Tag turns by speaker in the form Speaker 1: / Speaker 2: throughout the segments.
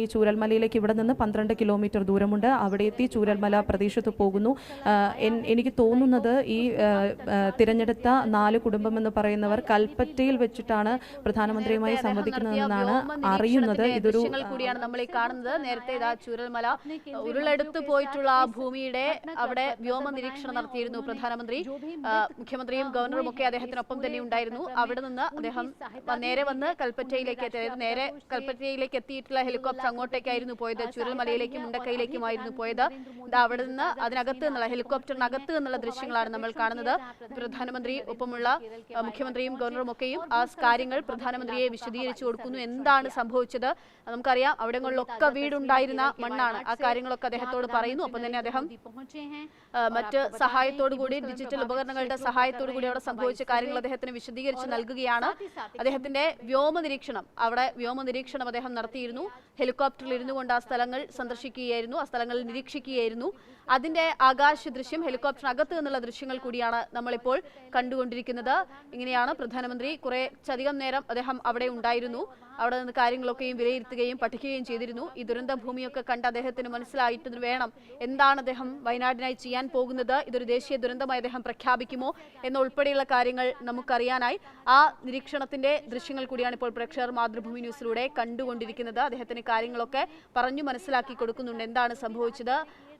Speaker 1: ഈ ചൂരൽമലയിലേക്ക് ഇവിടെ നിന്ന് 12 കിലോമീറ്റർ ദൂരമുണ്ട്. അവിടെ എത്തി ചൂരൽമല പ്രദേശത്ത് പോകുന്നു. എനിക്ക് തോന്നുന്നത് ഈ തിരഞ്ഞെടുത്ത 4 കുടുംബമെന്ന് പറയുന്നവർ കൽപ്പറ്റയിൽ വെച്ചിട്ടാണ് പ്രധാനമന്ത്രിയുമായി സംവദിക്കുന്നതെന്നാണ് അറിയുന്നത്.
Speaker 2: ഇതൊരു കൂടിയാണ് നമ്മൾ ഈ കാണുന്നത്. നേരത്തെ ഇതാ ചൂരൽമല ഉരുളെടുത്തു പോയിട്ടുള്ള ആ ഭൂമിയുടെ അവിടെ വ്യോമ നിരീക്ഷണം നടത്തിയിരുന്നു പ്രധാനമന്ത്രി. മുഖ്യമന്ത്രിയും ഗവർണറും ഒക്കെ അദ്ദേഹത്തിനൊപ്പം തന്നെ ഉണ്ടായിരുന്നു. അവിടെ നിന്ന് അദ്ദേഹം നേരെ വന്ന് കൽപ്പറ്റയിലേക്ക് നേരെ കൽപ്പറ്റയിലേക്ക് എത്തിയിട്ടുള്ള ഹെലികോപ്റ്റർ അങ്ങോട്ടേക്കായിരുന്നു പോയത്. ചുരൽമലയിലേക്കും മുണ്ടക്കൈയിലേക്കുമായിരുന്നു പോയത്. അവിടെ നിന്ന് അതിനകത്ത് നിന്നുള്ള ഹെലികോപ്റ്ററിനകത്ത് നിന്നുള്ള ദൃശ്യങ്ങളാണ് നമ്മൾ കാണുന്നത്. പ്രധാനമന്ത്രി ഒപ്പമുള്ള മുഖ്യമന്ത്രിയും ഗവർണറും ഒക്കെയും ആ കാര്യങ്ങൾ പ്രധാനമന്ത്രിയെ വിശദീകരിച്ചു കൊടുക്കുന്നു. എന്താണ് സംഭവിച്ചത് നമുക്കറിയാം. അവിടങ്ങളിലൊക്കെ വീടുണ്ടായിരുന്ന മണ്ണാണ്. ആ കാര്യങ്ങളൊക്കെ അദ്ദേഹത്തോട് പറയുന്നു. ഒപ്പം തന്നെ അദ്ദേഹം മറ്റ് സഹായത്തോടു കൂടി ഡിജിറ്റൽ ഉപകരണങ്ങളുടെ സഹായത്തോടു കൂടി അവിടെ സംഭവിച്ച കാര്യങ്ങൾ അദ്ദേഹത്തിന് വിശദീകരിച്ച് നൽകുകയാണ്. അദ്ദേഹത്തിന്റെ വ്യോമ നിരീക്ഷണം അദ്ദേഹം നടത്തിയിരുന്നു. ഹെലികോപ്റ്ററിൽ ഇരുന്നു കൊണ്ട് ആ സ്ഥലങ്ങൾ സന്ദർശിക്കുകയായിരുന്നു, ആ സ്ഥലങ്ങൾ നിരീക്ഷിക്കുകയായിരുന്നു. അതിന്റെ ആകാശ ദൃശ്യം, ഹെലികോപ്റ്ററിനകത്ത് നിന്നുള്ള ദൃശ്യങ്ങൾ കൂടിയാണ് നമ്മളിപ്പോൾ കണ്ടുകൊണ്ടിരിക്കുന്നത്. ഇങ്ങനെയാണ് പ്രധാനമന്ത്രി കുറച്ചധികം നേരം അദ്ദേഹം അവിടെ ഉണ്ടായിരുന്നു. അവിടെ നിന്ന് കാര്യങ്ങളൊക്കെയും വിലയിരുത്തുകയും പഠിക്കുകയും ചെയ്തിരുന്നു. ഈ ദുരന്ത ഭൂമിയൊക്കെ കണ്ട് അദ്ദേഹത്തിന് മനസ്സിലായിട്ട് വേണം എന്താണ് അദ്ദേഹം വയനാടിനായി ചെയ്യാൻ പോകുന്നത്, ഇതൊരു ദേശീയ ദുരന്തമായി അദ്ദേഹം പ്രഖ്യാപിക്കുമോ എന്നുൾപ്പെടെയുള്ള കാര്യങ്ങൾ നമുക്കറിയാനായി ആ നിരീക്ഷണത്തിന്റെ ദൃശ്യങ്ങൾ കൂടിയാണ് ഇപ്പോൾ പ്രേക്ഷകർ മാതൃഭൂമി ന്യൂസിലൂടെ കണ്ടുകൊണ്ടിരിക്കുന്നത്. അദ്ദേഹത്തിന് കാര്യങ്ങളൊക്കെ പറഞ്ഞു മനസ്സിലാക്കി കൊടുക്കുന്നുണ്ട്. എന്താണ് സംഭവിച്ചത്,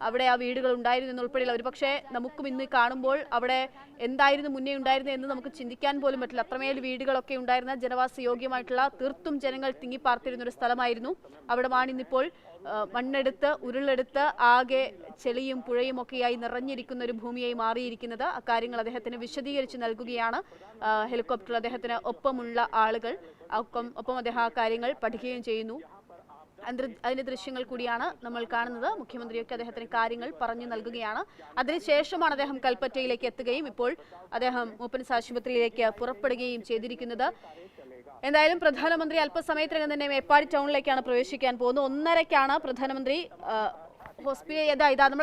Speaker 2: അവിടെ ആ വീടുകൾ ഉണ്ടായിരുന്നു എന്നുൾപ്പെടെയുള്ള ഒരുപക്ഷെ നമുക്കും ഇന്ന് കാണുമ്പോൾ അവിടെ എന്തായിരുന്നു മുന്നേ ഉണ്ടായിരുന്നത് എന്ന് നമുക്ക് ചിന്തിക്കാൻ പോലും പറ്റില്ല. അത്രമേൽ വീടുകളൊക്കെ ഉണ്ടായിരുന്ന ജനവാസ യോഗ്യമായിട്ടുള്ള തീർത്തും ജനങ്ങൾ തിങ്ങിപ്പാർത്തിരുന്ന ഒരു സ്ഥലമായിരുന്നു. അവിടെ ഇന്നിപ്പോൾ മണ്ണെടുത്ത് ഉരുളെടുത്ത് ആകെ ചെളിയും പുഴയും ഒക്കെയായി നിറഞ്ഞിരിക്കുന്ന ഒരു ഭൂമിയായി മാറിയിരിക്കുന്നത്. അക്കാര്യങ്ങൾ അദ്ദേഹത്തിന് വിശദീകരിച്ച് നൽകുകയാണ് ഹെലികോപ്റ്ററിൽ അദ്ദേഹത്തിന് ഒപ്പമുള്ള ആളുകൾ. ഒപ്പം അദ്ദേഹം ആ കാര്യങ്ങൾ പഠിക്കുകയും ചെയ്യുന്നു. അതിന്റെ ദൃശ്യങ്ങൾ കൂടിയാണ് നമ്മൾ കാണുന്നത്. മുഖ്യമന്ത്രിയൊക്കെ അദ്ദേഹത്തിന് കാര്യങ്ങൾ പറഞ്ഞു നൽകുകയാണ്. അതിനുശേഷമാണ് അദ്ദേഹം കൽപ്പറ്റയിലേക്ക് എത്തുകയും ഇപ്പോൾ അദ്ദേഹം മൂപ്പൻസ് ആശുപത്രിയിലേക്ക് പുറപ്പെടുകയും ചെയ്തിരിക്കുന്നത്. എന്തായാലും പ്രധാനമന്ത്രി അല്പസമയത്തിനകം തന്നെ മേപ്പാടി ടൗണിലേക്കാണ് പ്രവേശിക്കാൻ പോകുന്നത്. 1:30-ക്കാണ് പ്രധാനമന്ത്രി ഹോസ്പിറ്റൽ